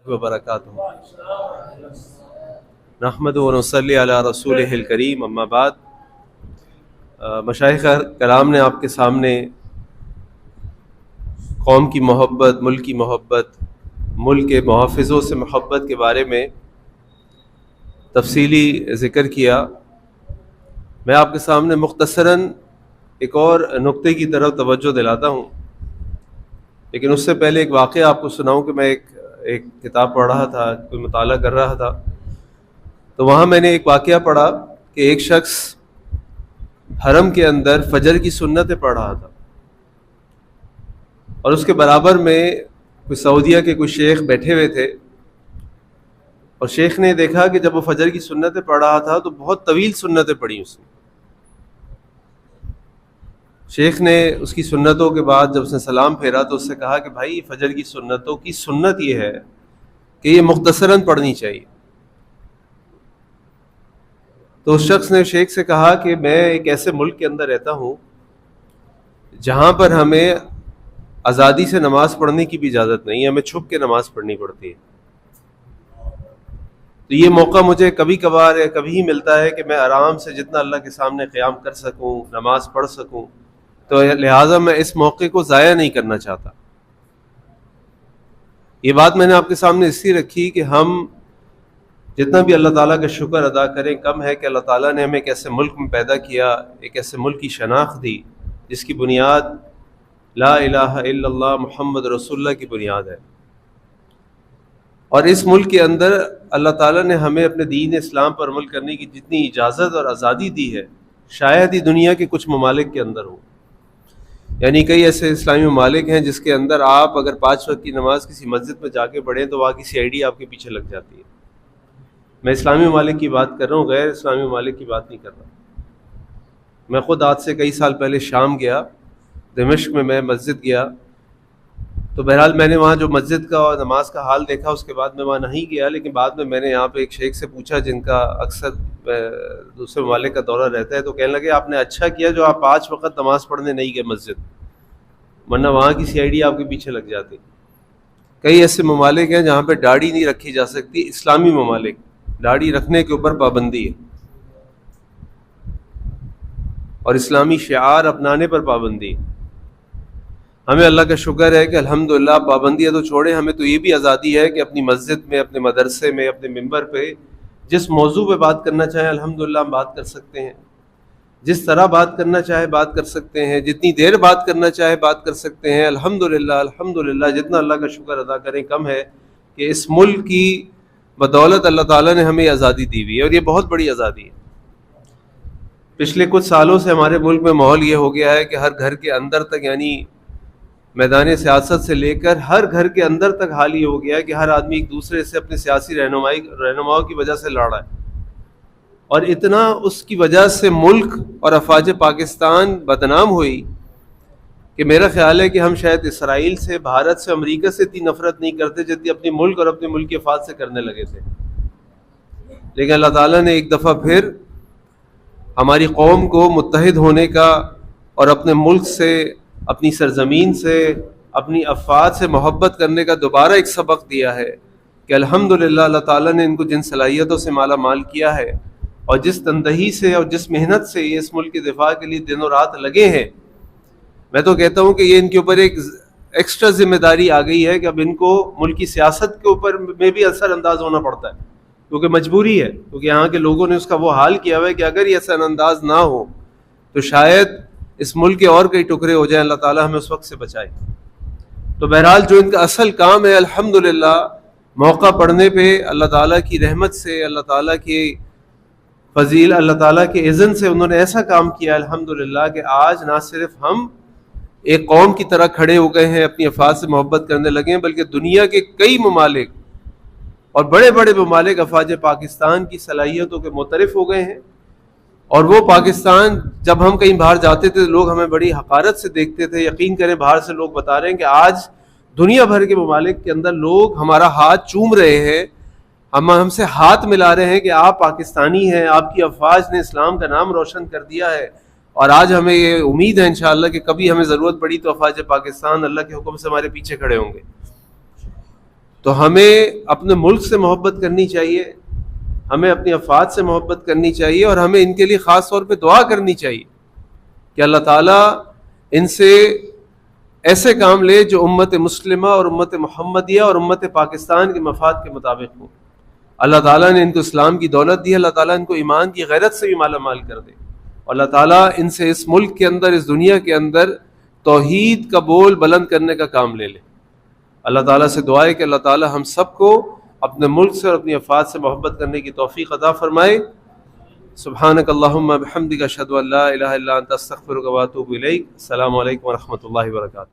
وبرکاتہ۔ نحمد و نصلی علی رسولہ الکریم، اما بعد۔ مشائخ کرام نے آپ کے سامنے قوم کی محبت، ملک کی محبت، ملک کے محافظوں سے محبت کے بارے میں تفصیلی ذکر کیا۔ میں آپ کے سامنے مختصراً ایک اور نقطے کی طرف توجہ دلاتا ہوں، لیکن اس سے پہلے ایک واقعہ آپ کو سناؤں کہ میں ایک کتاب پڑھ رہا تھا، کوئی مطالعہ کر رہا تھا، تو وہاں میں نے ایک واقعہ پڑھا کہ ایک شخص حرم کے اندر فجر کی سنتیں پڑھ رہا تھا، اور اس کے برابر میں کوئی سعودیہ کے کوئی شیخ بیٹھے ہوئے تھے، اور شیخ نے دیکھا کہ جب وہ فجر کی سنتیں پڑھ رہا تھا تو بہت طویل سنتیں پڑھی اس نے۔ شیخ نے اس کی سنتوں کے بعد جب اس نے سلام پھیرا تو اس سے کہا کہ بھائی، فجر کی سنتوں کی سنت یہ ہے کہ یہ مختصراً پڑھنی چاہیے۔ تو اس شخص نے شیخ سے کہا کہ میں ایک ایسے ملک کے اندر رہتا ہوں جہاں پر ہمیں آزادی سے نماز پڑھنے کی بھی اجازت نہیں ہے، ہمیں چھپ کے نماز پڑھنی پڑتی ہے۔ تو یہ موقع مجھے کبھی کبھار کبھی ہی ملتا ہے کہ میں آرام سے جتنا اللہ کے سامنے قیام کر سکوں، نماز پڑھ سکوں، تو لہٰذا میں اس موقع کو ضائع نہیں کرنا چاہتا۔ یہ بات میں نے آپ کے سامنے اس لیے رکھی کہ ہم جتنا بھی اللہ تعالیٰ کا شکر ادا کریں کم ہے کہ اللہ تعالیٰ نے ہمیں ایک ایسے ملک میں پیدا کیا، ایک ایسے ملک کی شناخت دی جس کی بنیاد لا الہ الا اللہ محمد رسول اللہ کی بنیاد ہے۔ اور اس ملک کے اندر اللہ تعالیٰ نے ہمیں اپنے دین اسلام پر عمل کرنے کی جتنی اجازت اور آزادی دی ہے، شاید ہی دنیا کے کچھ ممالک کے اندر ہو۔ یعنی کئی ایسے اسلامی ممالک ہیں جس کے اندر آپ اگر 5 وقت کی نماز کسی مسجد میں جا کے پڑھیں تو وہاں کی CID آپ کے پیچھے لگ جاتی ہے۔ میں اسلامی ممالک کی بات کر رہا ہوں، غیر اسلامی ممالک کی بات نہیں کر رہا۔ میں خود آج سے کئی سال پہلے شام گیا، دمشق میں مسجد گیا، تو بہرحال میں نے وہاں جو مسجد کا اور نماز کا حال دیکھا، اس کے بعد میں وہاں نہیں گیا، لیکن بعد میں میں نے یہاں پہ ایک شیخ سے پوچھا جن کا اکثر دوسرے ممالک کا دورہ رہتا ہے، تو کہنے لگے آپ نے اچھا کیا جو آپ 5 وقت نماز پڑھنے نہیں گئے مسجد، ورنہ وہاں کی CID آپ کے پیچھے لگ جاتی۔ کئی ایسے ممالک ہیں جہاں پہ داڑھی نہیں رکھی جا سکتی، اسلامی ممالک داڑھی رکھنے کے اوپر پابندی ہے، اور اسلامی شعار اپنانے پر پابندی ہے۔ ہمیں اللہ کا شکر ہے کہ الحمدللہ پابندیاں تو چھوڑیں، ہمیں تو یہ بھی آزادی ہے کہ اپنی مسجد میں، اپنے مدرسے میں، اپنے ممبر پہ جس موضوع پہ بات کرنا چاہیں الحمدللہ ہم بات کر سکتے ہیں، جس طرح بات کرنا چاہے بات کر سکتے ہیں، جتنی دیر بات کرنا چاہے بات کر سکتے ہیں۔ الحمدللہ جتنا اللہ کا شکر ادا کریں کم ہے کہ اس ملک کی بدولت اللہ تعالیٰ نے ہمیں آزادی دی ہوئی ہے، اور یہ بہت بڑی آزادی ہے۔ پچھلے کچھ سالوں سے ہمارے ملک میں ماحول یہ ہو گیا ہے کہ ہر گھر کے اندر تک، یعنی میدان سیاست سے لے کر ہر گھر کے اندر تک حال یہ ہو گیا ہے کہ ہر آدمی ایک دوسرے سے اپنی سیاسی رہنماؤں کی وجہ سے لڑ رہا ہے، اور اتنا اس کی وجہ سے ملک اور افواج پاکستان بدنام ہوئی کہ میرا خیال ہے کہ ہم شاید اسرائیل سے، بھارت سے، امریکہ سے اتنی نفرت نہیں کرتے جتنی اپنے ملک اور اپنے ملک کے افواج سے کرنے لگے تھے۔ لیکن اللہ تعالیٰ نے ایک دفعہ پھر ہماری قوم کو متحد ہونے کا اور اپنے ملک سے، اپنی سرزمین سے، اپنی افواج سے محبت کرنے کا دوبارہ ایک سبق دیا ہے کہ الحمدللہ اللہ تعالیٰ نے ان کو جن صلاحیتوں سے مالا مال کیا ہے، اور جس تندہی سے اور جس محنت سے یہ اس ملک کے دفاع کے لیے دن و رات لگے ہیں، میں تو کہتا ہوں کہ یہ ان کے اوپر ایک ایکسٹرا ذمہ داری آ گئی ہے کہ اب ان کو ملکی سیاست کے اوپر میں بھی اثر انداز ہونا پڑتا ہے، کیونکہ مجبوری ہے، کیونکہ یہاں کے لوگوں نے اس کا وہ حال کیا ہوا ہے کہ اگر یہ اثر انداز نہ ہو تو شاید اس ملک کے اور کئی ٹکڑے ہو جائیں، اللہ تعالیٰ ہمیں اس وقت سے بچائے۔ تو بہرحال جو ان کا اصل کام ہے، الحمدللہ موقع پڑنے پہ اللہ تعالیٰ کی رحمت سے، اللہ تعالیٰ کی فضیل، اللہ تعالیٰ کے اذن سے انہوں نے ایسا کام کیا الحمدللہ کہ آج نہ صرف ہم ایک قوم کی طرح کھڑے ہو گئے ہیں، اپنی افواج سے محبت کرنے لگے ہیں، بلکہ دنیا کے کئی ممالک اور بڑے بڑے ممالک افواج پاکستان کی صلاحیتوں کے معترف ہو گئے ہیں۔ اور وہ پاکستان، جب ہم کہیں باہر جاتے تھے لوگ ہمیں بڑی حقارت سے دیکھتے تھے، یقین کریں باہر سے لوگ بتا رہے ہیں کہ آج دنیا بھر کے ممالک کے اندر لوگ ہمارا ہاتھ چوم رہے ہیں، ہم سے ہاتھ ملا رہے ہیں کہ آپ پاکستانی ہیں، آپ کی افواج نے اسلام کا نام روشن کر دیا ہے، اور آج ہمیں یہ امید ہے انشاءاللہ کہ کبھی ہمیں ضرورت پڑی تو افواج پاکستان اللہ کے حکم سے ہمارے پیچھے کھڑے ہوں گے۔ تو ہمیں اپنے ملک سے محبت کرنی چاہیے، ہمیں اپنی افراد سے محبت کرنی چاہیے، اور ہمیں ان کے لیے خاص طور پہ دعا کرنی چاہیے کہ اللہ تعالیٰ ان سے ایسے کام لے جو امت مسلمہ اور امت محمدیہ اور امت پاکستان کے مفاد کے مطابق ہوں۔ اللہ تعالیٰ نے ان کو اسلام کی دولت دی، اللہ تعالیٰ ان کو ایمان کی غیرت سے بھی مالا مال کر دے، اور اللہ تعالیٰ ان سے اس ملک کے اندر، اس دنیا کے اندر توحید کا بول بلند کرنے کا کام لے لے۔ اللہ تعالیٰ سے دعا ہے کہ اللہ تعالیٰ ہم سب کو اپنے ملک سے اور اپنی افراد سے محبت کرنے کی توفیق عطا فرمائے۔ سبحانک اللہم بحمدک اشہد ان لا الہ الا انت استغفرک واتوب الیک۔ السلام علیکم ورحمۃ اللہ وبرکاتہ۔